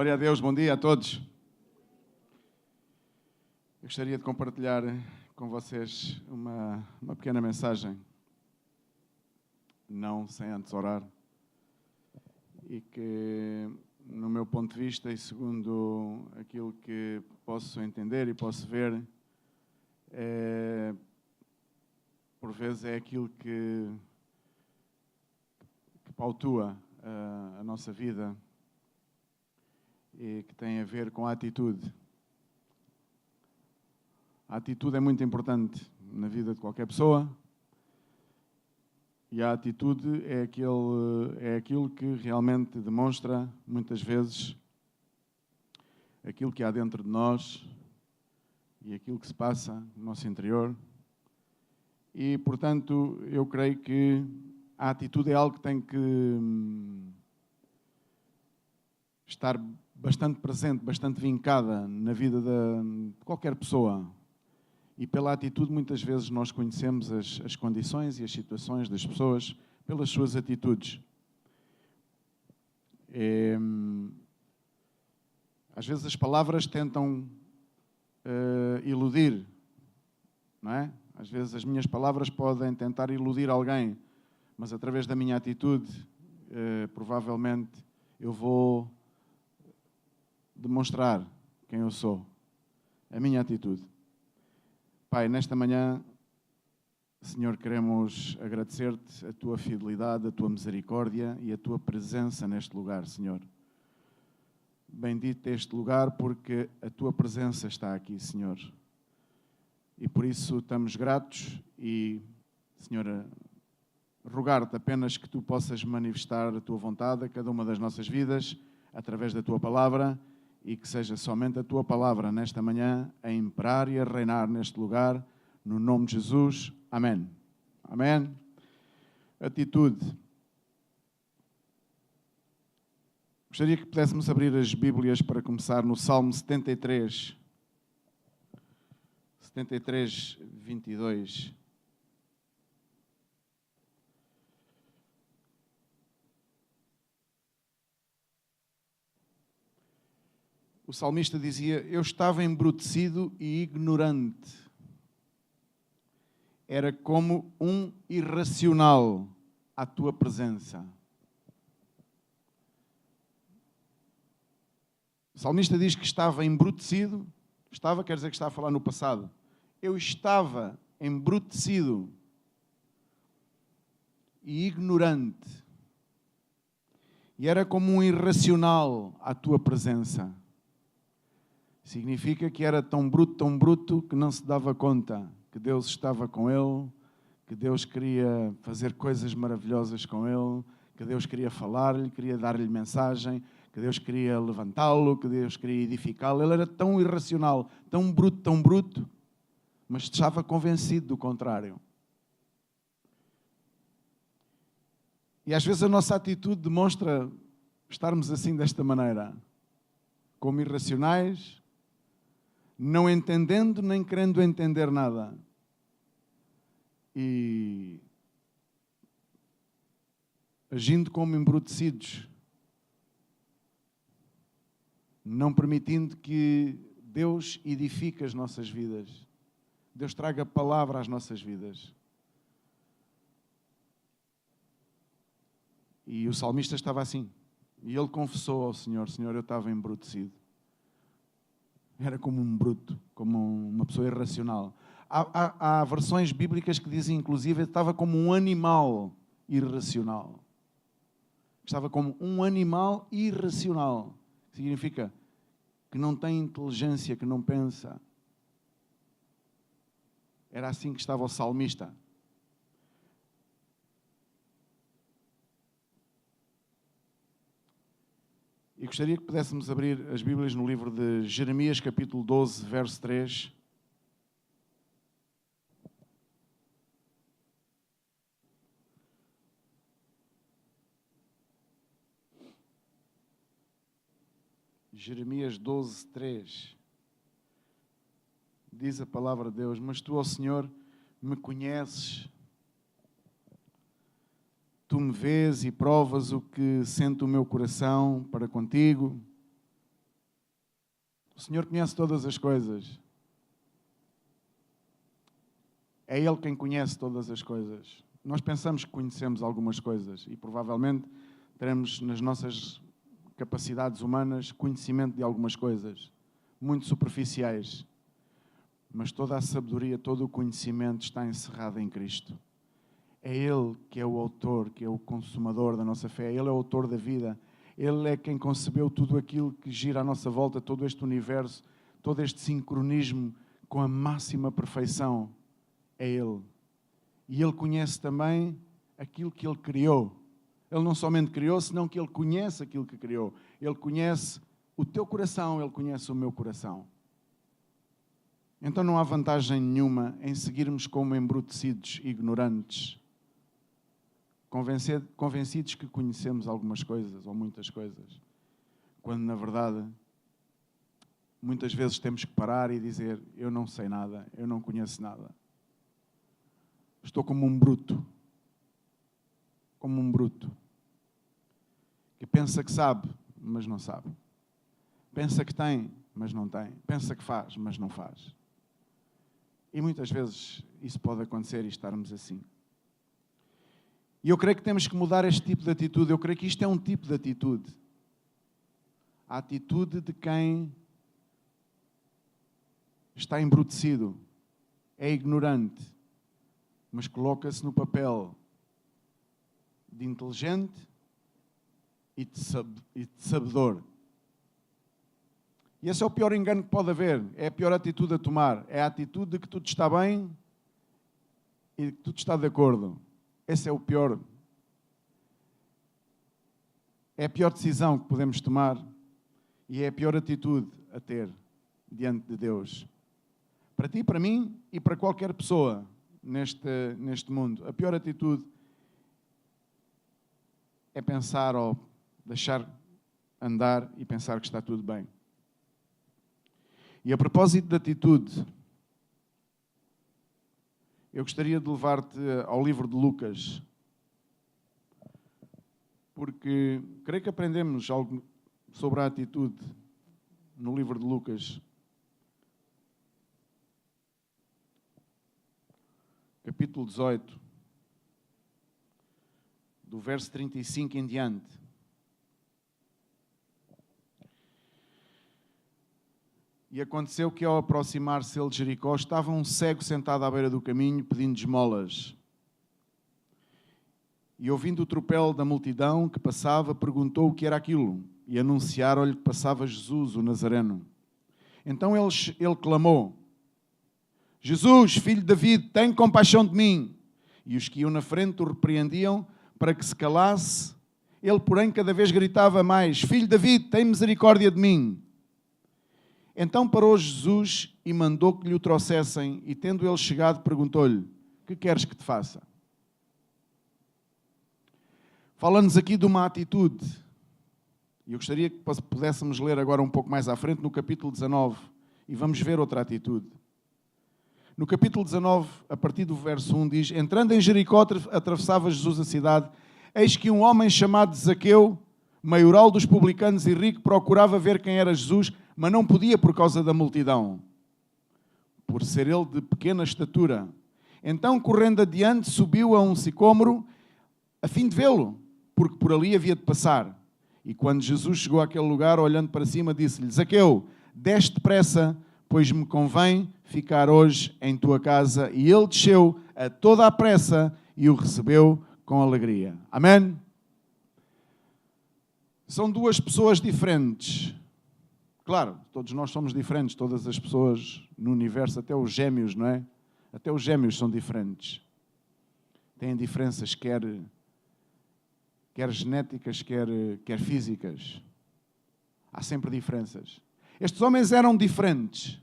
Glória a Deus, bom dia a todos. Eu gostaria de compartilhar com vocês uma pequena mensagem, não sem antes orar, e que, no meu ponto de vista e segundo aquilo que posso entender e posso ver, por vezes é aquilo que pautua a nossa vida e que tem a ver com a atitude. A atitude é muito importante na vida de qualquer pessoa e a atitude é aquilo que realmente demonstra, muitas vezes, aquilo que há dentro de nós e aquilo que se passa no nosso interior. E, portanto, eu creio que a atitude é algo que tem que estar bastante presente, bastante vincada na vida de qualquer pessoa. E pela atitude, muitas vezes, nós conhecemos as condições e as situações das pessoas pelas suas atitudes. Às vezes as palavras tentam iludir, não é? Às vezes as minhas palavras podem tentar iludir alguém, mas através da minha atitude, provavelmente, eu vou demonstrar quem eu sou. A minha atitude. Pai, nesta manhã, Senhor, queremos agradecer-te a tua fidelidade, a tua misericórdia e a tua presença neste lugar, Senhor. Bendito é este lugar porque a tua presença está aqui, Senhor. E por isso estamos gratos e, Senhor, rogar-te apenas que tu possas manifestar a tua vontade a cada uma das nossas vidas, através da tua palavra, e que seja somente a tua palavra nesta manhã a imperar e a reinar neste lugar, no nome de Jesus. Amém. Amém. Atitude. Gostaria que pudéssemos abrir as Bíblias para começar no Salmo 73. 73, 22. O salmista dizia: eu estava embrutecido e ignorante. Era como um irracional à tua presença. O salmista diz que estava embrutecido. Estava, quer dizer que está a falar no passado. Eu estava embrutecido e ignorante. E era como um irracional à tua presença. Significa que era tão bruto, que não se dava conta que Deus estava com ele, que Deus queria fazer coisas maravilhosas com ele, que Deus queria falar-lhe, queria dar-lhe mensagem, que Deus queria levantá-lo, que Deus queria edificá-lo. Ele era tão irracional, tão bruto, mas estava convencido do contrário. E às vezes a nossa atitude demonstra estarmos assim desta maneira, como irracionais, não entendendo nem querendo entender nada. E agindo como embrutecidos, não permitindo que Deus edifique as nossas vidas. Deus traga palavra às nossas vidas. E o salmista estava assim. E ele confessou ao Senhor: Senhor, eu estava embrutecido. Era como um bruto, como uma pessoa irracional. Há versões bíblicas que dizem, inclusive, que estava como um animal irracional. Estava como um animal irracional. Significa que não tem inteligência, que não pensa. Era assim que estava o salmista. E gostaria que pudéssemos abrir as Bíblias no livro de Jeremias, capítulo 12, verso 3. Jeremias 12, 3. Diz a palavra de Deus: mas tu, ó Senhor, me conheces. Tu me vês e provas o que sente o meu coração para contigo. O Senhor conhece todas as coisas. É Ele quem conhece todas as coisas. Nós pensamos que conhecemos algumas coisas e provavelmente teremos nas nossas capacidades humanas conhecimento de algumas coisas, muito superficiais. Mas toda a sabedoria, todo o conhecimento está encerrado em Cristo. É Ele que é o autor, que é o consumador da nossa fé. Ele é o autor da vida. Ele é quem concebeu tudo aquilo que gira à nossa volta, todo este universo, todo este sincronismo com a máxima perfeição. É Ele. E Ele conhece também aquilo que Ele criou. Ele não somente criou, senão que Ele conhece aquilo que criou. Ele conhece o teu coração, Ele conhece o meu coração. Então não há vantagem nenhuma em seguirmos como embrutecidos, ignorantes, convencidos que conhecemos algumas coisas ou muitas coisas, quando na verdade muitas vezes temos que parar e dizer: eu não sei nada, eu não conheço nada. Estou como um bruto, que pensa que sabe, mas não sabe. Pensa que tem, mas não tem. Pensa que faz, mas não faz. E muitas vezes isso pode acontecer e estarmos assim. E eu creio que temos que mudar este tipo de atitude. Eu creio que isto é um tipo de atitude. A atitude de quem está embrutecido, é ignorante, mas coloca-se no papel de inteligente e de sabedor. E esse é o pior engano que pode haver. É a pior atitude a tomar. É a atitude de que tudo está bem e que tudo está de acordo. Esse é o pior. É a pior decisão que podemos tomar e é a pior atitude a ter diante de Deus. Para ti, para mim e para qualquer pessoa neste mundo. A pior atitude é pensar ou deixar andar e pensar que está tudo bem. E a propósito de atitude, eu gostaria de levar-te ao livro de Lucas, porque creio que aprendemos algo sobre a atitude no livro de Lucas. Capítulo 18, do verso 35 em diante. E aconteceu que, ao aproximar-se ele de Jericó, estava um cego sentado à beira do caminho, pedindo esmolas. E, ouvindo o tropel da multidão que passava, perguntou o que era aquilo. E anunciaram-lhe que passava Jesus, o Nazareno. Então ele clamou: Jesus, filho de David, tem compaixão de mim. E os que iam na frente o repreendiam para que se calasse. Ele, porém, cada vez gritava mais: Filho de David, tem misericórdia de mim. Então parou Jesus e mandou que lhe o trouxessem, e tendo ele chegado, perguntou-lhe: que queres que te faça? Fala-nos aqui de uma atitude. E eu gostaria que pudéssemos ler agora um pouco mais à frente, no capítulo 19, e vamos ver outra atitude. No capítulo 19, a partir do verso 1, diz: entrando em Jericó, atravessava Jesus a cidade, eis que um homem chamado Zaqueu, maioral dos publicanos e rico, procurava ver quem era Jesus, mas não podia por causa da multidão, por ser ele de pequena estatura. Então, correndo adiante, subiu a um sicômoro, a fim de vê-lo, porque por ali havia de passar. E quando Jesus chegou àquele lugar, olhando para cima, disse-lhe: Zaqueu, desce depressa, pois me convém ficar hoje em tua casa. E ele desceu a toda a pressa e o recebeu com alegria. Amém? São duas pessoas diferentes. Claro, todos nós somos diferentes, todas as pessoas no universo, até os gêmeos, não é? Até os gêmeos são diferentes. Têm diferenças, quer genéticas, quer físicas. Há sempre diferenças. Estes homens eram diferentes.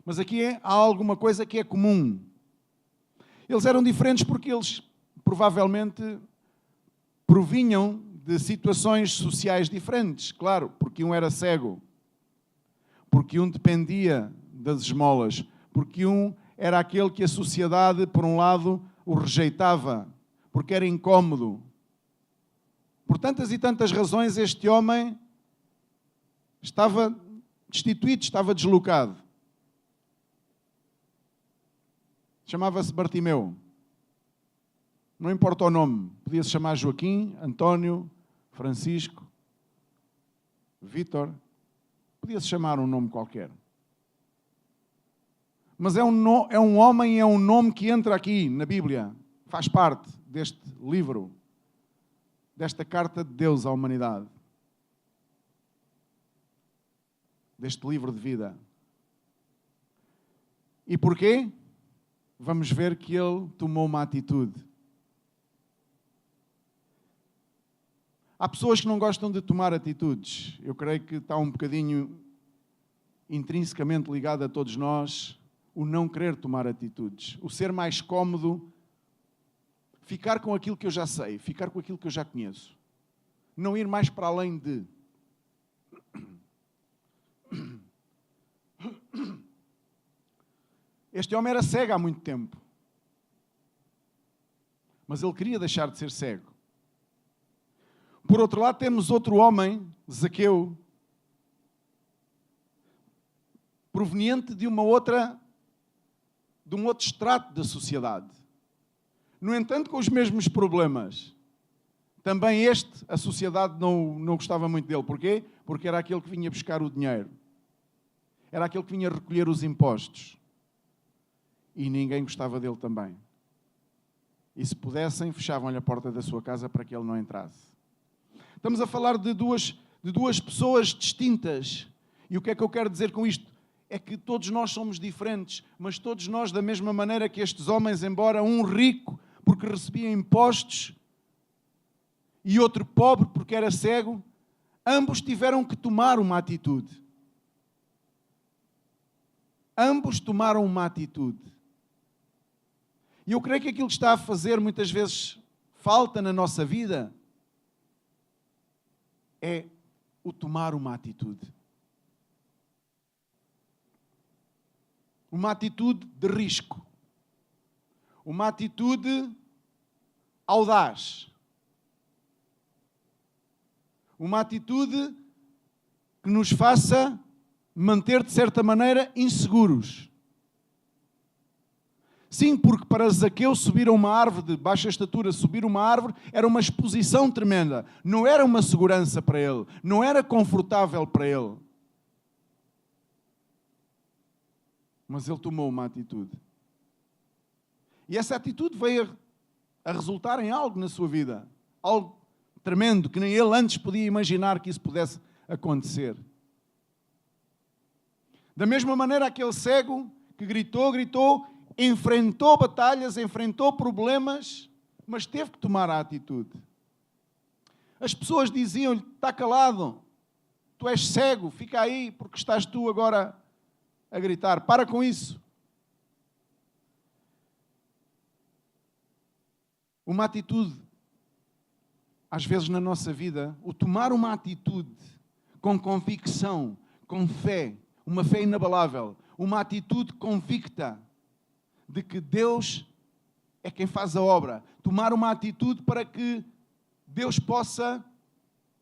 Mas aqui há alguma coisa que é comum. Eles eram diferentes porque eles provavelmente provinham de situações sociais diferentes. Claro, porque um era cego, porque um dependia das esmolas, porque um era aquele que a sociedade, por um lado, o rejeitava, porque era incómodo. Por tantas e tantas razões, este homem Estava destituído, estava deslocado. Chamava-se Bartimeu. Não importa o nome. Podia-se chamar Joaquim, António, Francisco, Vítor. Podia-se chamar um nome qualquer. Mas é um homem, é um nome que entra aqui na Bíblia. Faz parte deste livro, desta carta de Deus à humanidade. Deste livro de vida. E porquê? Vamos ver que ele tomou uma atitude. Há pessoas que não gostam de tomar atitudes. Eu creio que está um bocadinho intrinsecamente ligado a todos nós o não querer tomar atitudes. O ser mais cômodo, ficar com aquilo que eu já sei, ficar com aquilo que eu já conheço. Não ir mais para além de... Este homem era cego há muito tempo. Mas ele queria deixar de ser cego. Por outro lado, temos outro homem, Zaqueu, proveniente de um outro extrato da sociedade. No entanto, com os mesmos problemas. Também a sociedade não gostava muito dele. Porquê? Porque era aquele que vinha buscar o dinheiro. Era aquele que vinha recolher os impostos. E ninguém gostava dele também. E se pudessem, fechavam-lhe a porta da sua casa para que ele não entrasse. Estamos a falar de duas pessoas distintas. E o que é que eu quero dizer com isto? É que todos nós somos diferentes, mas todos nós, da mesma maneira que estes homens, embora um rico porque recebia impostos e outro pobre porque era cego, ambos tiveram que tomar uma atitude. Ambos tomaram uma atitude. E eu creio que aquilo que está a fazer muitas vezes falta na nossa vida é o tomar uma atitude. Uma atitude de risco. Uma atitude audaz. Uma atitude que nos faça manter, de certa maneira, inseguros. Sim, porque para Zaqueu subir a uma árvore de baixa estatura, subir uma árvore, era uma exposição tremenda. Não era uma segurança para ele. Não era confortável para ele. Mas ele tomou uma atitude. E essa atitude veio a resultar em algo na sua vida. Algo tremendo, que nem ele antes podia imaginar que isso pudesse acontecer. Da mesma maneira, aquele cego que gritou, enfrentou batalhas, enfrentou problemas, mas teve que tomar a atitude. As pessoas diziam-lhe, está calado, tu és cego, fica aí, porque estás tu agora a gritar. Para com isso. Uma atitude, às vezes na nossa vida, o tomar uma atitude com convicção, com fé, uma fé inabalável, uma atitude convicta de que Deus é quem faz a obra. Tomar uma atitude para que Deus possa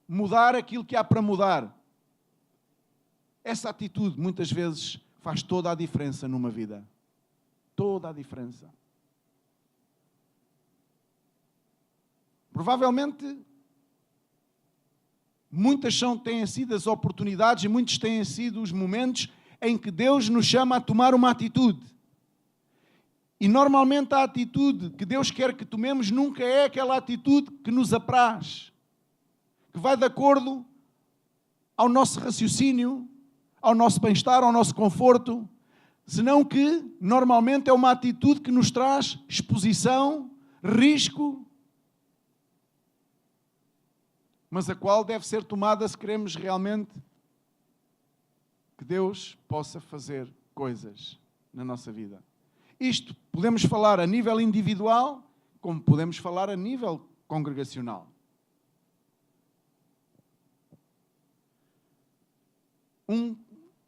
mudar aquilo que há para mudar. Essa atitude, muitas vezes, faz toda a diferença numa vida. Toda a diferença. Provavelmente, muitas têm sido as oportunidades e muitos têm sido os momentos em que Deus nos chama a tomar uma atitude. E normalmente a atitude que Deus quer que tomemos nunca é aquela atitude que nos apraz, que vai de acordo ao nosso raciocínio, ao nosso bem-estar, ao nosso conforto, senão que normalmente é uma atitude que nos traz exposição, risco, mas a qual deve ser tomada se queremos realmente que Deus possa fazer coisas na nossa vida. Isto podemos falar a nível individual, como podemos falar a nível congregacional.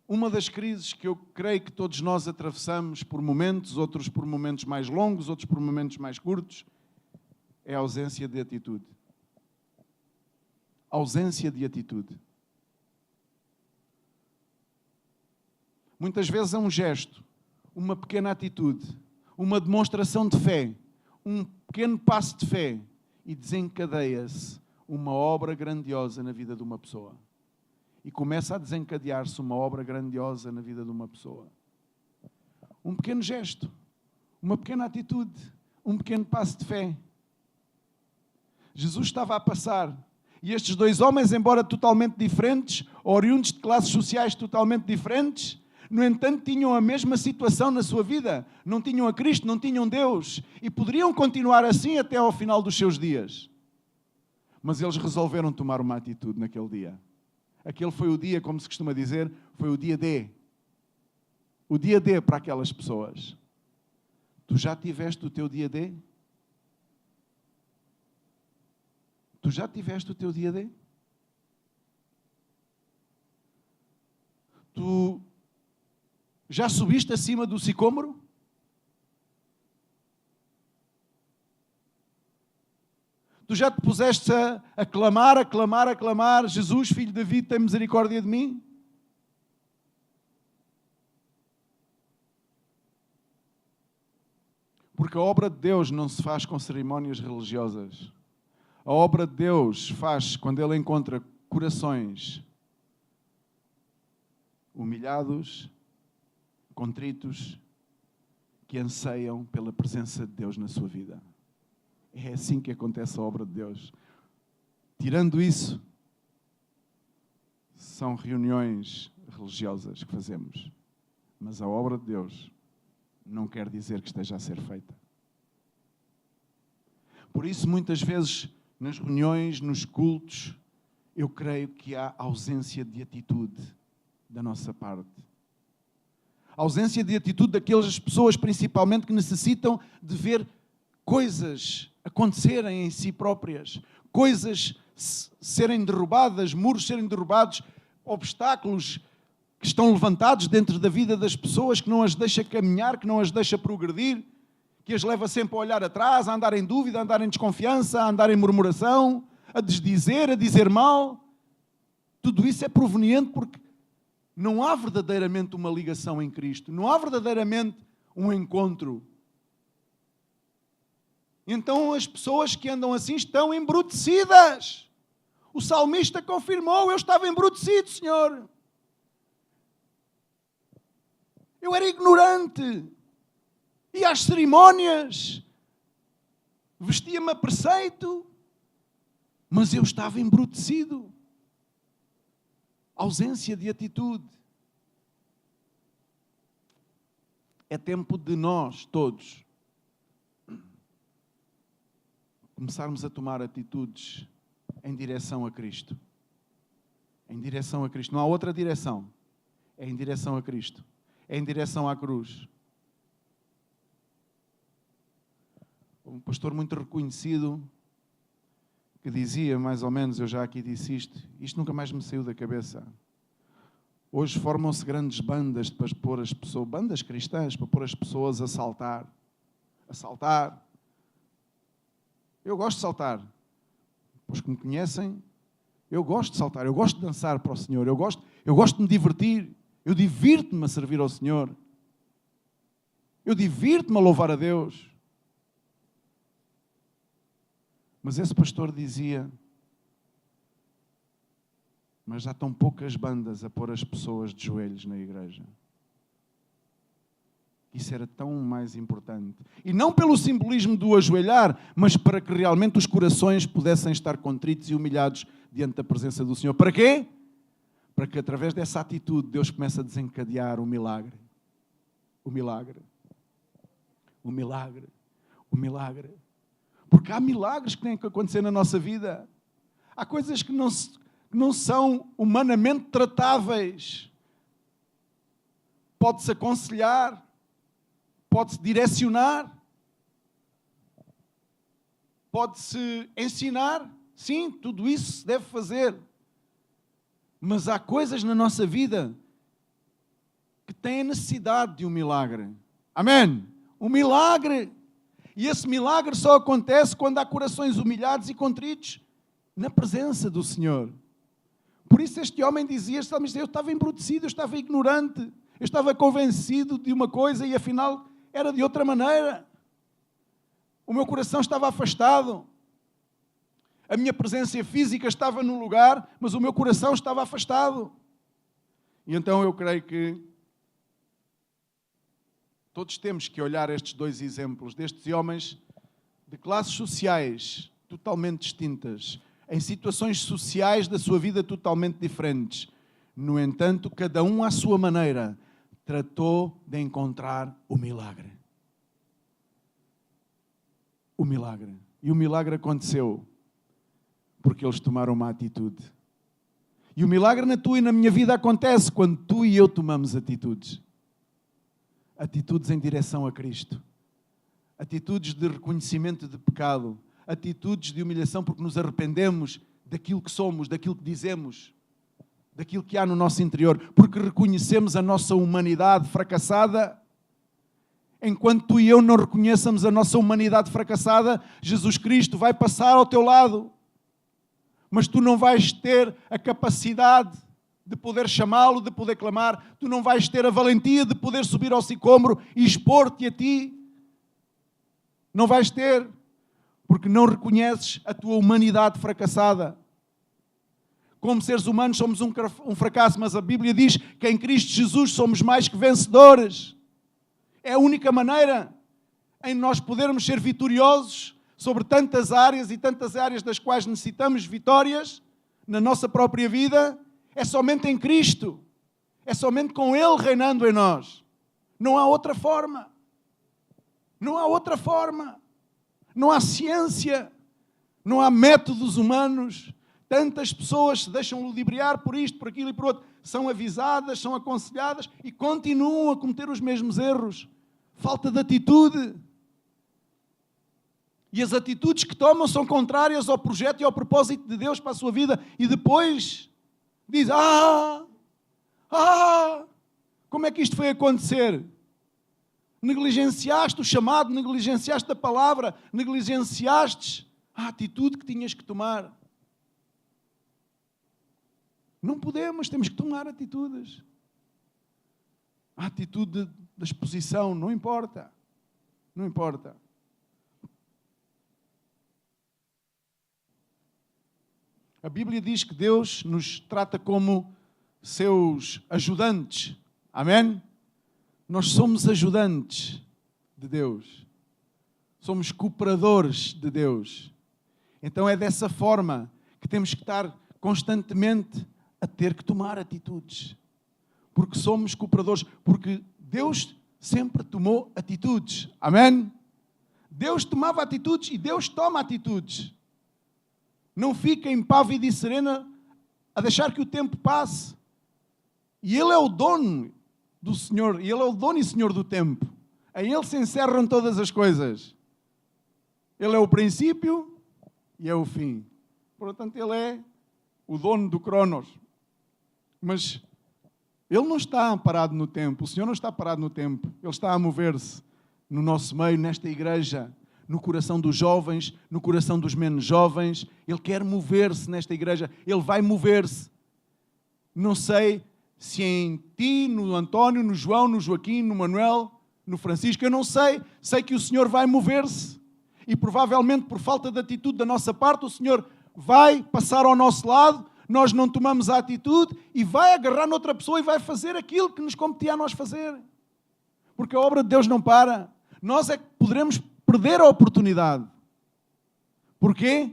Uma das crises que eu creio que todos nós atravessamos por momentos, outros por momentos mais longos, outros por momentos mais curtos, é a ausência de atitude. Ausência de atitude. Muitas vezes é um gesto, uma pequena atitude, uma demonstração de fé, um pequeno passo de fé e desencadeia-se uma obra grandiosa na vida de uma pessoa. E começa a desencadear-se uma obra grandiosa na vida de uma pessoa. Um pequeno gesto, uma pequena atitude, um pequeno passo de fé. Jesus estava a passar e estes dois homens, embora totalmente diferentes, oriundos de classes sociais totalmente diferentes, no entanto, tinham a mesma situação na sua vida. Não tinham a Cristo, não tinham Deus. E poderiam continuar assim até ao final dos seus dias. Mas eles resolveram tomar uma atitude naquele dia. Aquele foi o dia, como se costuma dizer, foi o dia D. O dia D para aquelas pessoas. Tu já tiveste o teu dia D? Tu já tiveste o teu dia D? Tu já subiste acima do sicômoro? Tu já te puseste a clamar, Jesus, filho de Davi, tem misericórdia de mim? Porque a obra de Deus não se faz com cerimónias religiosas. A obra de Deus faz quando Ele encontra corações humilhados, contritos, que anseiam pela presença de Deus na sua vida. É assim que acontece a obra de Deus. Tirando isso, são reuniões religiosas que fazemos. Mas a obra de Deus não quer dizer que esteja a ser feita. Por isso, muitas vezes, nas reuniões, nos cultos, eu creio que há ausência de atitude da nossa parte. Ausência de atitude daquelas pessoas, principalmente, que necessitam de ver coisas acontecerem em si próprias, coisas serem derrubadas, muros serem derrubados, obstáculos que estão levantados dentro da vida das pessoas, que não as deixa caminhar, que não as deixa progredir, que as leva sempre a olhar atrás, a andar em dúvida, a andar em desconfiança, a andar em murmuração, a desdizer, a dizer mal. Tudo isso é proveniente porque não há verdadeiramente uma ligação em Cristo, não há verdadeiramente um encontro. Então as pessoas que andam assim estão embrutecidas. O salmista confirmou: eu estava embrutecido, Senhor. Eu era ignorante. Ia às cerimónias, vestia-me a preceito, mas eu estava embrutecido. Ausência de atitude. É tempo de nós todos começarmos a tomar atitudes em direção a Cristo. Em direção a Cristo. Não há outra direção. É em direção a Cristo. É em direção à cruz. Um pastor muito reconhecido que dizia, mais ou menos, eu já aqui disse isto nunca mais me saiu da cabeça. Hoje formam-se grandes bandas para pôr as pessoas, bandas cristãs, para pôr as pessoas a saltar. A saltar. Eu gosto de saltar. Os que me conhecem, eu gosto de saltar, eu gosto de dançar para o Senhor, eu gosto de me divertir, eu divirto-me a servir ao Senhor. Eu divirto-me a louvar a Deus. Mas esse pastor dizia, mas já estão poucas bandas a pôr as pessoas de joelhos na igreja. Isso era tão mais importante. E não pelo simbolismo do ajoelhar, mas para que realmente os corações pudessem estar contritos e humilhados diante da presença do Senhor. Para quê? Para que através dessa atitude Deus comece a desencadear o milagre. O milagre. O milagre. O milagre. Porque há milagres que têm que acontecer na nossa vida. Há coisas que não são humanamente tratáveis. Pode-se aconselhar, pode-se direcionar, pode-se ensinar. Sim, tudo isso se deve fazer. Mas há coisas na nossa vida que têm necessidade de um milagre. Amém? Um milagre. E esse milagre só acontece quando há corações humilhados e contritos na presença do Senhor. Por isso este homem dizia, eu estava embrutecido, eu estava ignorante, Eu estava convencido de uma coisa e afinal era de outra maneira. O meu coração estava afastado. A minha presença física estava num lugar, mas o meu coração estava afastado. E então eu creio que todos temos que olhar estes dois exemplos, destes homens de classes sociais totalmente distintas, em situações sociais da sua vida totalmente diferentes. No entanto, cada um à sua maneira tratou de encontrar o milagre. O milagre. E o milagre aconteceu porque eles tomaram uma atitude. E o milagre na tua e na minha vida acontece quando tu e eu tomamos atitudes. Atitudes em direção a Cristo. Atitudes de reconhecimento de pecado. Atitudes de humilhação porque nos arrependemos daquilo que somos, daquilo que dizemos, daquilo que há no nosso interior. Porque reconhecemos a nossa humanidade fracassada. Enquanto tu e eu não reconheçamos a nossa humanidade fracassada, Jesus Cristo vai passar ao teu lado. Mas tu não vais ter a capacidade de poder chamá-lo, de poder clamar. Tu não vais ter a valentia de poder subir ao sicômoro e expor-te a ti. Não vais ter, porque não reconheces a tua humanidade fracassada. Como seres humanos somos um fracasso, mas a Bíblia diz que em Cristo Jesus somos mais que vencedores. É a única maneira em nós podermos ser vitoriosos sobre tantas áreas e tantas áreas das quais necessitamos vitórias na nossa própria vida. É somente em Cristo. É somente com Ele reinando em nós. Não há outra forma. Não há outra forma. Não há ciência. Não há métodos humanos. Tantas pessoas se deixam ludibriar por isto, por aquilo e por outro. São avisadas, são aconselhadas e continuam a cometer os mesmos erros. Falta de atitude. E as atitudes que tomam são contrárias ao projeto e ao propósito de Deus para a sua vida. E depois diz, como é que isto foi acontecer? Negligenciaste o chamado, negligenciaste a palavra, negligenciaste a atitude que tinhas que tomar. Não podemos, temos que tomar atitudes. A atitude da exposição, não importa. Não importa. A Bíblia diz que Deus nos trata como seus ajudantes. Amém? Nós somos ajudantes de Deus. Somos cooperadores de Deus. Então é dessa forma que temos que estar constantemente a ter que tomar atitudes. Porque somos cooperadores. Porque Deus sempre tomou atitudes. Amém? Deus tomava atitudes e Deus toma atitudes. Não fica impávida e serena a deixar que o tempo passe. E Ele é o dono do Senhor. E Ele é o dono e Senhor do tempo. Em Ele se encerram todas as coisas. Ele é o princípio e é o fim. Portanto, Ele é o dono do Cronos. Mas Ele não está parado no tempo. O Senhor não está parado no tempo. Ele está a mover-se no nosso meio, nesta igreja, no coração dos jovens, no coração dos menos jovens. Ele quer mover-se nesta igreja. Ele vai mover-se. Não sei se em ti, no António, no João, no Joaquim, no Manuel, no Francisco, eu não sei. Sei que o Senhor vai mover-se. E provavelmente por falta de atitude da nossa parte, o Senhor vai passar ao nosso lado, nós não tomamos a atitude e vai agarrar noutra pessoa e vai fazer aquilo que nos competia a nós fazer. Porque a obra de Deus não para. Nós é que poderemos perder a oportunidade. Porquê?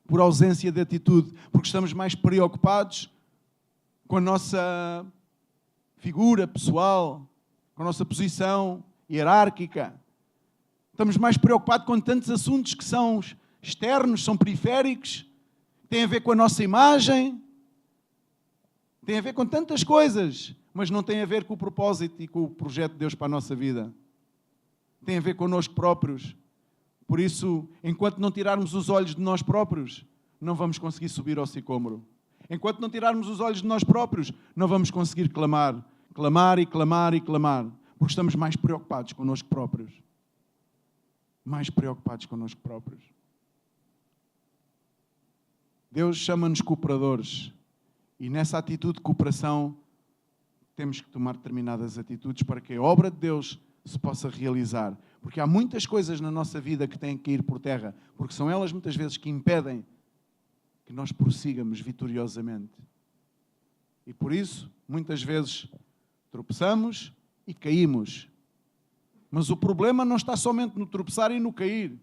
Por ausência de atitude. Porque estamos mais preocupados com a nossa figura pessoal, com a nossa posição hierárquica. Estamos mais preocupados com tantos assuntos que são externos, são periféricos, têm a ver com a nossa imagem, têm a ver com tantas coisas, mas não têm a ver com o propósito e com o projeto de Deus para a nossa vida. Tem a ver connosco próprios. Por isso, enquanto não tirarmos os olhos de nós próprios, não vamos conseguir subir ao sicômoro. Enquanto não tirarmos os olhos de nós próprios, não vamos conseguir clamar. Clamar e clamar e clamar. Porque estamos mais preocupados connosco próprios. Mais preocupados connosco próprios. Deus chama-nos cooperadores. E nessa atitude de cooperação, temos que tomar determinadas atitudes para que a obra de Deus se possa realizar. Porque há muitas coisas na nossa vida que têm que ir por terra, porque são elas muitas vezes que impedem que nós prossigamos vitoriosamente. E por isso, muitas vezes, tropeçamos e caímos. Mas o problema não está somente no tropeçar e no cair.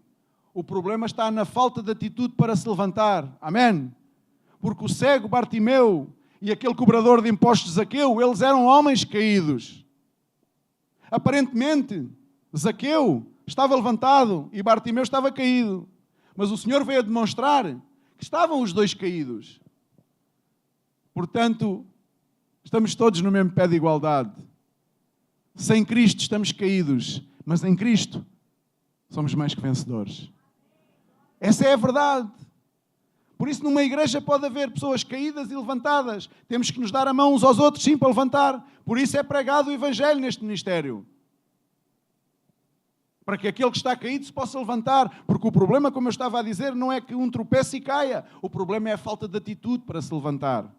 O problema está na falta de atitude para se levantar. Amém? Porque o cego Bartimeu e aquele cobrador de impostos Zaqueu, eles eram homens caídos. Aparentemente, Zaqueu estava levantado e Bartimeu estava caído. Mas o Senhor veio a demonstrar que estavam os dois caídos. Portanto, estamos todos no mesmo pé de igualdade. Sem Cristo estamos caídos, mas em Cristo somos mais que vencedores. Essa é a verdade. Por isso, numa igreja pode haver pessoas caídas e levantadas. Temos que nos dar a mão uns aos outros, sim, para levantar. Por isso é pregado o Evangelho neste ministério. Para que aquele que está caído se possa levantar. Porque o problema, como eu estava a dizer, não é que um tropece e caia. O problema é a falta de atitude para se levantar.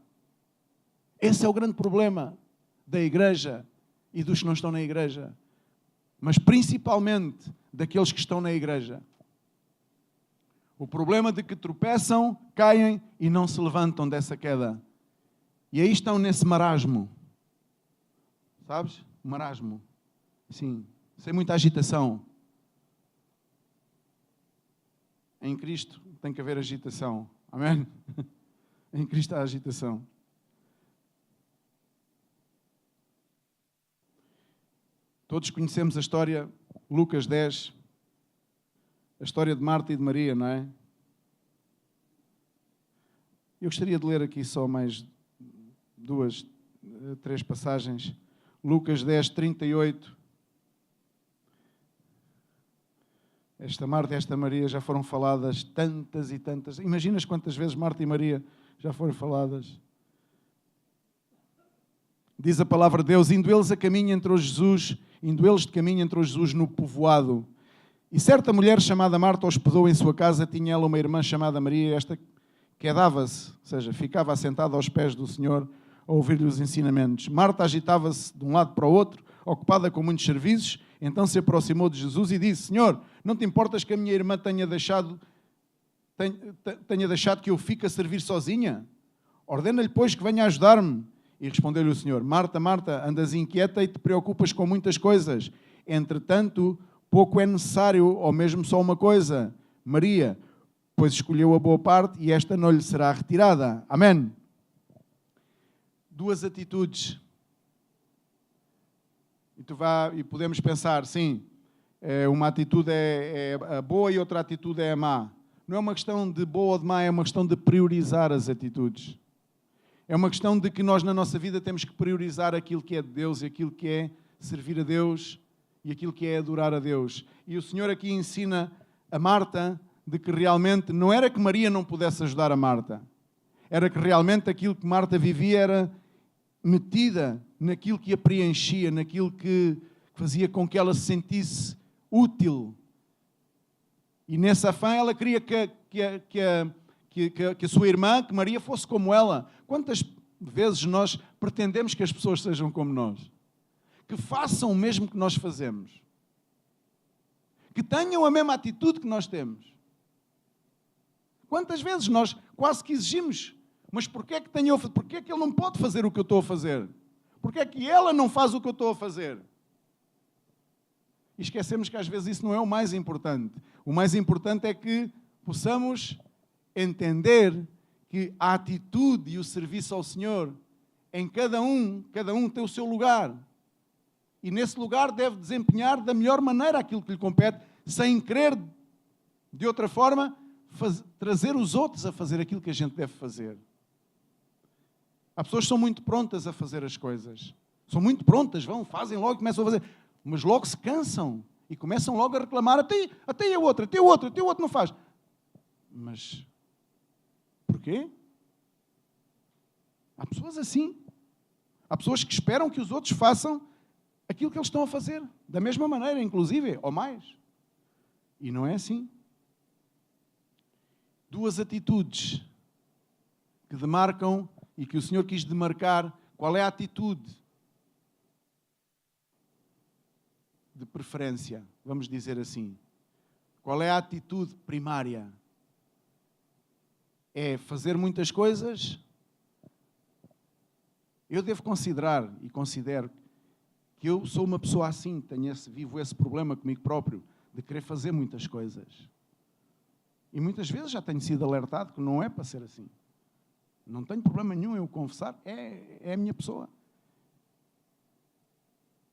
Esse é o grande problema da igreja e dos que não estão na igreja. Mas principalmente daqueles que estão na igreja. O problema de que tropeçam, caem e não se levantam dessa queda. E aí estão nesse marasmo. Sabes? Marasmo. Sim, sem muita agitação. Em Cristo tem que haver agitação. Amém? Em Cristo há agitação. Todos conhecemos a história, Lucas 10, a história de Marta e de Maria, não é? Eu gostaria de ler aqui só mais 2, 3 passagens. Lucas 10, 38. Esta Marta e esta Maria já foram faladas tantas e tantas. Imaginas quantas vezes Marta e Maria já foram faladas? Diz a palavra de Deus, indo eles de caminho entrou Jesus no povoado. E certa mulher chamada Marta hospedou em sua casa, tinha ela uma irmã chamada Maria, esta quedava-se, ou seja, ficava assentada aos pés do Senhor a ouvir-lhe os ensinamentos. Marta agitava-se de um lado para o outro, ocupada com muitos serviços, então se aproximou de Jesus e disse, Senhor, não te importas que a minha irmã tenha deixado que eu fique a servir sozinha? Ordena-lhe, pois, que venha ajudar-me. E respondeu-lhe o Senhor, Marta, Marta, andas inquieta e te preocupas com muitas coisas. Entretanto, pouco é necessário, ou mesmo só uma coisa. Maria, pois escolheu a boa parte e esta não lhe será retirada. Amém? 2 atitudes. E podemos pensar, sim, uma atitude é a boa e outra atitude é a má. Não é uma questão de boa ou de má, é uma questão de priorizar as atitudes. É uma questão de que nós na nossa vida temos que priorizar aquilo que é de Deus e aquilo que é servir a Deus e aquilo que é adorar a Deus. E o Senhor aqui ensina a Marta de que realmente não era que Maria não pudesse ajudar a Marta. Era que realmente aquilo que Marta vivia era metida naquilo que a preenchia, naquilo que fazia com que ela se sentisse útil. E nesse afã ela queria que a sua irmã, que Maria, fosse como ela. Quantas vezes nós pretendemos que as pessoas sejam como nós? Que façam o mesmo que nós fazemos. Que tenham a mesma atitude que nós temos. Quantas vezes nós quase que exigimos, mas porquê é que ele não pode fazer o que eu estou a fazer? Porquê é que ela não faz o que eu estou a fazer? E esquecemos que às vezes isso não é o mais importante. O mais importante é que possamos entender que a atitude e o serviço ao Senhor, em cada um tem o seu lugar. E nesse lugar deve desempenhar da melhor maneira aquilo que lhe compete, sem querer, de outra forma, trazer os outros a fazer aquilo que a gente deve fazer. Há pessoas que são muito prontas a fazer as coisas. São muito prontas, fazem logo, começam a fazer. Mas logo se cansam e começam logo a reclamar. Até a outra não faz. Mas porquê? Há pessoas assim. Há pessoas que esperam que os outros façam aquilo que eles estão a fazer. Da mesma maneira, inclusive, ou mais. E não é assim. 2 atitudes que demarcam e que o Senhor quis demarcar qual é a atitude de preferência, vamos dizer assim? Qual é a atitude primária? É fazer muitas coisas? Eu devo considerar e considero que eu sou uma pessoa assim, vivo esse problema comigo próprio, de querer fazer muitas coisas. E muitas vezes já tenho sido alertado que não é para ser assim. Não tenho problema nenhum em o confessar, é a minha pessoa.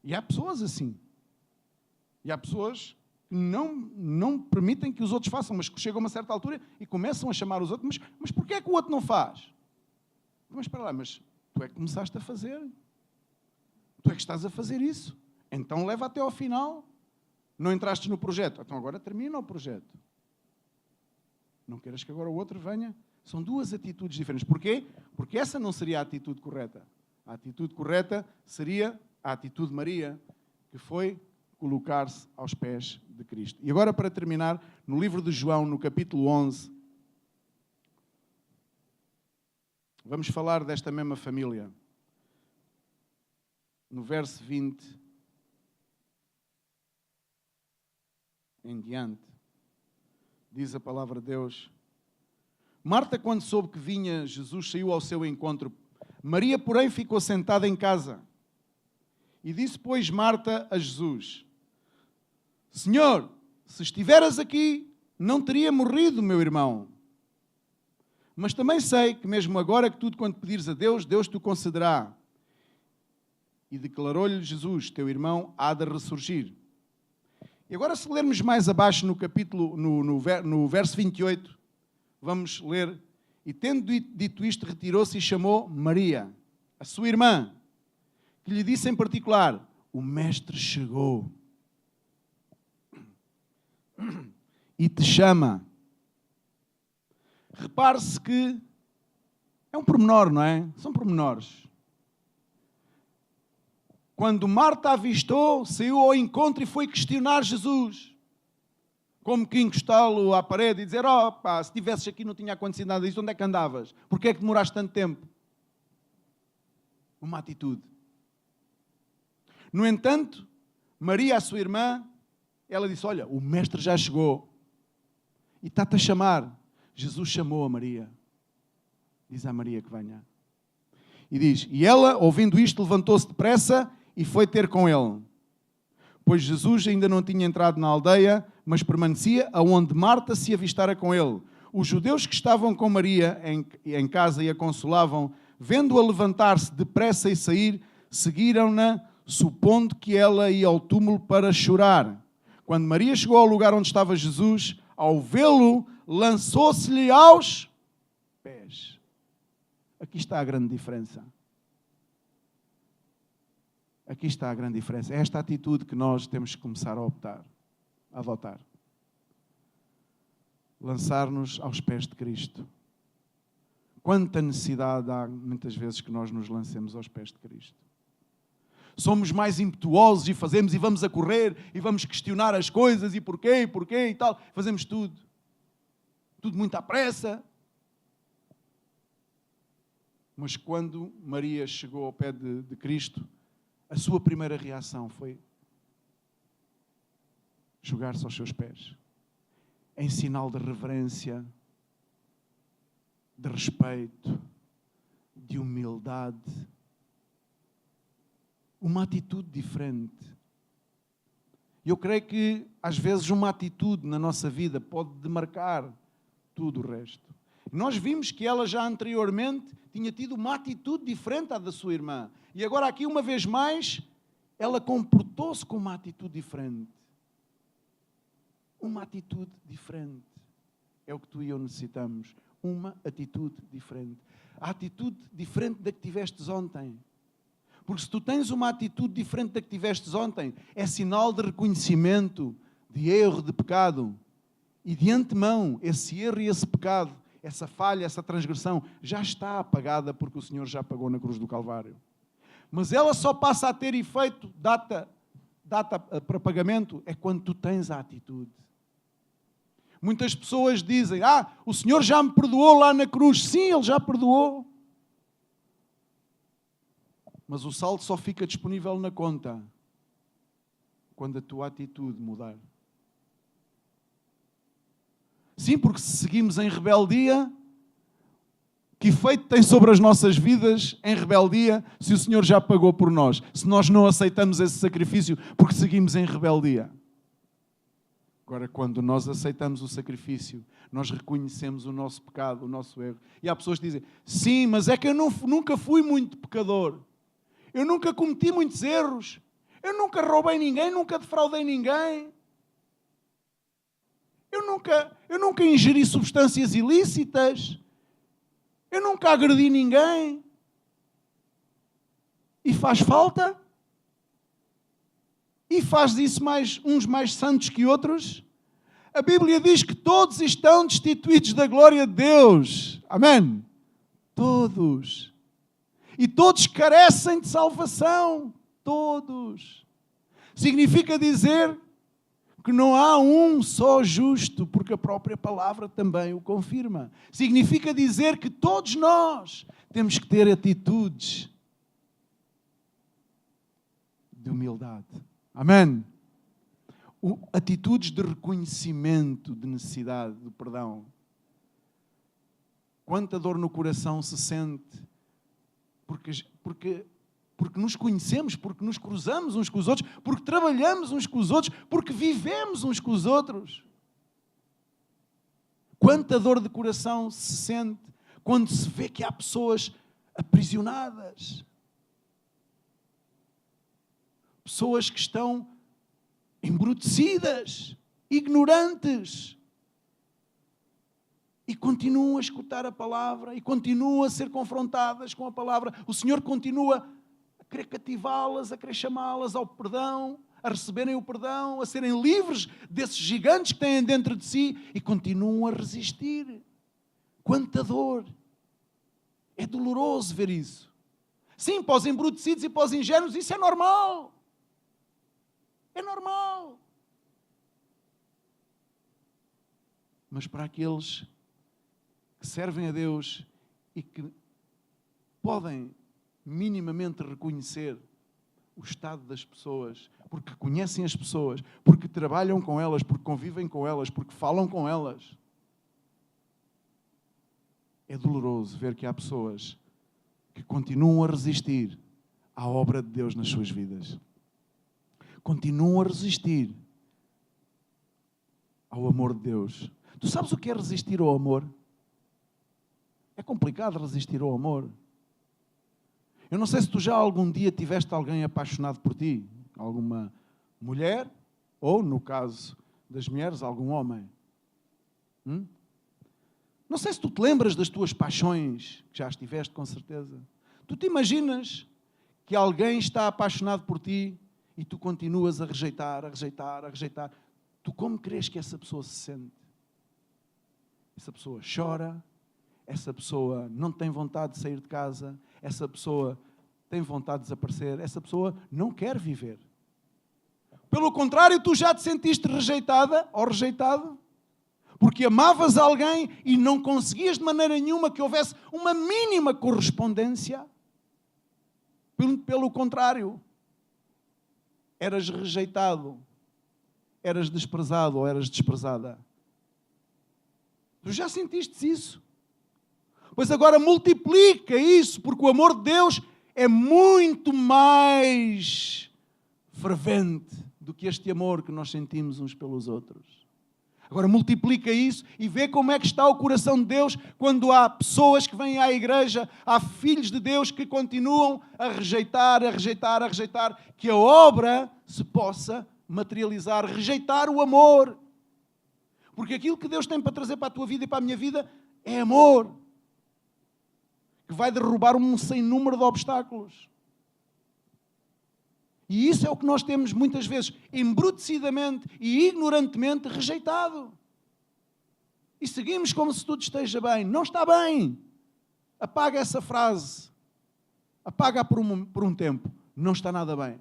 E há pessoas assim. E há pessoas que não permitem que os outros façam, mas que chegam a uma certa altura e começam a chamar os outros, mas porquê é que o outro não faz? Mas espera lá, mas tu é que começaste a fazer. Tu é que estás a fazer isso. Então leva até ao final. Não entraste no projeto. Então agora termina o projeto. Não queiras que agora o outro venha. São duas atitudes diferentes. Porquê? Porque essa não seria a atitude correta. A atitude correta seria a atitude de Maria, que foi colocar-se aos pés de Cristo. E agora, para terminar, no livro de João, no capítulo 11, vamos falar desta mesma família. No verso 20 em diante, diz a palavra de Deus: Marta, quando soube que vinha Jesus, saiu ao seu encontro. Maria, porém, ficou sentada em casa. E disse, pois, Marta a Jesus: Senhor, se estiveras aqui, não teria morrido meu irmão. Mas também sei que mesmo agora que tudo quanto pedires a Deus, Deus te o concederá. E declarou-lhe Jesus: teu irmão há de ressurgir. E agora, se lermos mais abaixo no capítulo, no verso 28, vamos ler: e tendo dito isto, retirou-se e chamou Maria, a sua irmã, que lhe disse em particular: o mestre chegou e te chama. Repare-se que é um pormenor, não é? São pormenores. Quando Marta avistou, saiu ao encontro e foi questionar Jesus. Como que encostá-lo à parede e dizer: oh, pá, se estivesses aqui não tinha acontecido nada disso, onde é que andavas? Porquê é que demoraste tanto tempo? Uma atitude. No entanto, Maria, a sua irmã, ela disse: olha, o mestre já chegou e está-te a chamar. Jesus chamou a Maria. Diz à Maria que venha. E diz: e ela, ouvindo isto, levantou-se depressa e foi ter com ele. Pois Jesus ainda não tinha entrado na aldeia, mas permanecia aonde Marta se avistara com ele. Os judeus que estavam com Maria em casa e a consolavam, vendo-a levantar-se depressa e sair, seguiram-na, supondo que ela ia ao túmulo para chorar. Quando Maria chegou ao lugar onde estava Jesus, ao vê-lo, lançou-se-lhe aos pés. Aqui está a grande diferença. Aqui está a grande diferença. É esta atitude que nós temos que começar a adotar. Lançar-nos aos pés de Cristo. Quanta necessidade há, muitas vezes, que nós nos lancemos aos pés de Cristo. Somos mais impetuosos e fazemos e vamos a correr e vamos questionar as coisas e porquê e tal. Fazemos tudo. Tudo muito à pressa. Mas quando Maria chegou ao pé de Cristo, a sua primeira reação foi jogar-se aos seus pés, em sinal de reverência, de respeito, de humildade. Uma atitude diferente. Eu creio que, às vezes, uma atitude na nossa vida pode demarcar tudo o resto. Nós vimos que ela já anteriormente tinha tido uma atitude diferente à da sua irmã. E agora aqui, uma vez mais, ela comportou-se com uma atitude diferente. Uma atitude diferente. É o que tu e eu necessitamos. Uma atitude diferente. A atitude diferente da que tivestes ontem. Porque se tu tens uma atitude diferente da que tivestes ontem, é sinal de reconhecimento, de erro, de pecado. E de antemão, esse erro e esse pecado, essa falha, essa transgressão, já está apagada porque o Senhor já pagou na cruz do Calvário. Mas ela só passa a ter efeito, data para pagamento, é quando tu tens a atitude. Muitas pessoas dizem: o Senhor já me perdoou lá na cruz. Sim, Ele já perdoou. Mas o saldo só fica disponível na conta quando a tua atitude mudar. Sim, porque se seguimos em rebeldia, que efeito tem sobre as nossas vidas em rebeldia se o Senhor já pagou por nós? Se nós não aceitamos esse sacrifício porque seguimos em rebeldia. Agora, quando nós aceitamos o sacrifício, nós reconhecemos o nosso pecado, o nosso erro. E há pessoas que dizem, sim, mas é que eu nunca fui muito pecador. Eu nunca cometi muitos erros. Eu nunca roubei ninguém, nunca defraudei ninguém. Eu nunca ingeri substâncias ilícitas. Eu nunca agredi ninguém. E faz falta? E faz disso uns mais santos que outros? A Bíblia diz que todos estão destituídos da glória de Deus. Amém? Todos. E todos carecem de salvação. Todos. Significa dizer que não há um só justo, porque a própria palavra também o confirma. Significa dizer que todos nós temos que ter atitudes de humildade. Amém? Atitudes de reconhecimento, de necessidade, de perdão. Quanta dor no coração se sente porque nos conhecemos, porque nos cruzamos uns com os outros, porque trabalhamos uns com os outros, porque vivemos uns com os outros. Quanta dor de coração se sente quando se vê que há pessoas aprisionadas. Pessoas que estão embrutecidas, ignorantes. E continuam a escutar a palavra, e continuam a ser confrontadas com a palavra. O Senhor continua a querer cativá-las, a querer chamá-las ao perdão, a receberem o perdão, a serem livres desses gigantes que têm dentro de si, e continuam a resistir. Quanta dor! É doloroso ver isso. Sim, para os embrutecidos e para os ingênuos, isso é normal. É normal. Mas para aqueles que servem a Deus e que podem minimamente reconhecer o estado das pessoas, porque conhecem as pessoas, porque trabalham com elas, porque convivem com elas, porque falam com elas, é doloroso ver que há pessoas que continuam a resistir à obra de Deus nas suas vidas. Continuam a resistir ao amor de Deus. Tu sabes o que é resistir ao amor? É complicado resistir ao amor. Eu não sei se tu já algum dia tiveste alguém apaixonado por ti. Alguma mulher, ou, no caso das mulheres, algum homem. Não sei se tu te lembras das tuas paixões, que já as tiveste, com certeza. Tu te imaginas que alguém está apaixonado por ti e tu continuas a rejeitar. Tu como crees que essa pessoa se sente? Essa pessoa chora, essa pessoa não tem vontade de sair de casa, essa pessoa tem vontade de desaparecer, essa pessoa não quer viver. Pelo contrário, tu já te sentiste rejeitada ou rejeitado? Porque amavas alguém e não conseguias de maneira nenhuma que houvesse uma mínima correspondência. Pelo contrário, eras rejeitado, eras desprezado ou eras desprezada. Tu já sentiste isso? Pois agora multiplica isso, porque o amor de Deus é muito mais fervente do que este amor que nós sentimos uns pelos outros. Agora multiplica isso e vê como é que está o coração de Deus quando há pessoas que vêm à igreja, há filhos de Deus que continuam a rejeitar, que a obra se possa materializar, rejeitar o amor. Porque aquilo que Deus tem para trazer para a tua vida e para a minha vida é amor, que vai derrubar um sem número de obstáculos. E isso é o que nós temos muitas vezes embrutecidamente e ignorantemente rejeitado. E seguimos como se tudo esteja bem. Não está bem. Apaga essa frase. Apaga por um tempo. Não está nada bem.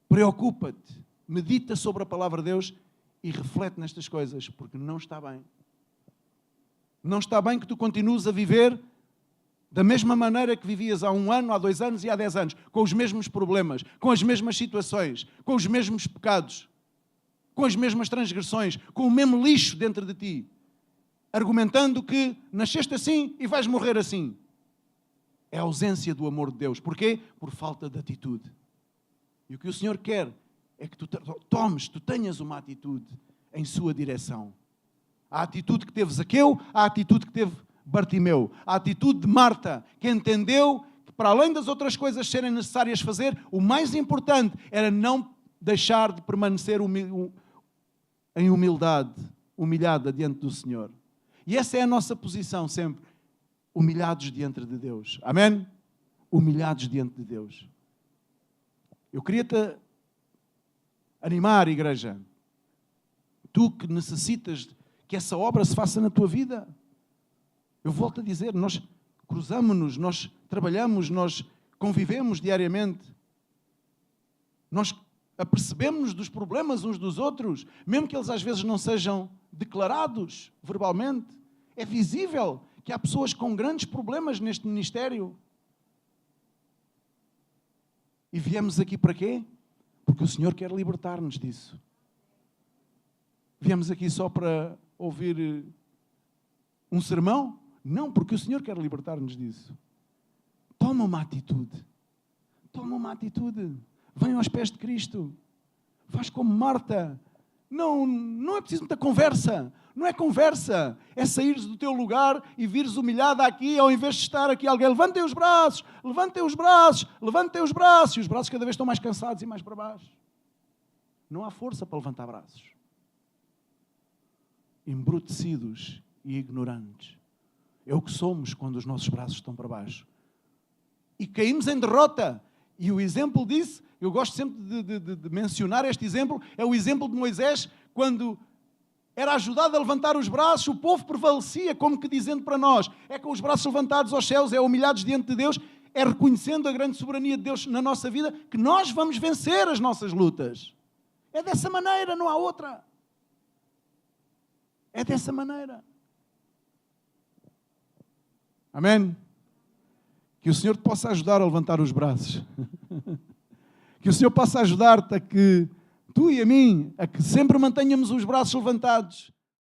Preocupa-te. Medita sobre a palavra de Deus e reflete nestas coisas, porque não está bem. Não está bem que tu continues a viver Da mesma maneira que vivias há 1 ano, há 2 anos e há 10 anos, com os mesmos problemas, com as mesmas situações, com os mesmos pecados, com as mesmas transgressões, com o mesmo lixo dentro de ti, argumentando que nasceste assim e vais morrer assim. É a ausência do amor de Deus. Porquê? Por falta de atitude. E o que o Senhor quer é que tu tenhas uma atitude em sua direção. A atitude que teve Zaqueu, a atitude que teve Bartimeu, a atitude de Marta, que entendeu que para além das outras coisas serem necessárias fazer, o mais importante era não deixar de permanecer em humildade, humilhada diante do Senhor. E essa é a nossa posição sempre, humilhados diante de Deus. Amém? Humilhados diante de Deus. Eu queria-te animar, igreja, tu que necessitas que essa obra se faça na tua vida. Eu volto a dizer, nós cruzamos-nos, nós trabalhamos, nós convivemos diariamente. Nós apercebemos-nos dos problemas uns dos outros, mesmo que eles às vezes não sejam declarados verbalmente. É visível que há pessoas com grandes problemas neste ministério. E viemos aqui para quê? Porque o Senhor quer libertar-nos disso. Viemos aqui só para ouvir um sermão? Não, porque o Senhor quer libertar-nos disso. Toma uma atitude. Toma uma atitude. Vem aos pés de Cristo. Faz como Marta. Não é preciso muita conversa. Não é conversa. É saíres do teu lugar e vires humilhada aqui, ao invés de estar aqui alguém. Levantem os braços, levantem os braços, levantem os braços. E os braços cada vez estão mais cansados e mais para baixo. Não há força para levantar braços. Embrutecidos e ignorantes. É o que somos quando os nossos braços estão para baixo. E caímos em derrota. E o exemplo disso, eu gosto sempre de mencionar este exemplo, é o exemplo de Moisés, quando era ajudado a levantar os braços, o povo prevalecia, como que dizendo para nós, é com os braços levantados aos céus, é humilhados diante de Deus, é reconhecendo a grande soberania de Deus na nossa vida, que nós vamos vencer as nossas lutas. É dessa maneira, não há outra. É dessa maneira. Amém? Que o Senhor te possa ajudar a levantar os braços. Que o Senhor possa ajudar-te a que tu e a mim, a que sempre mantenhamos os braços levantados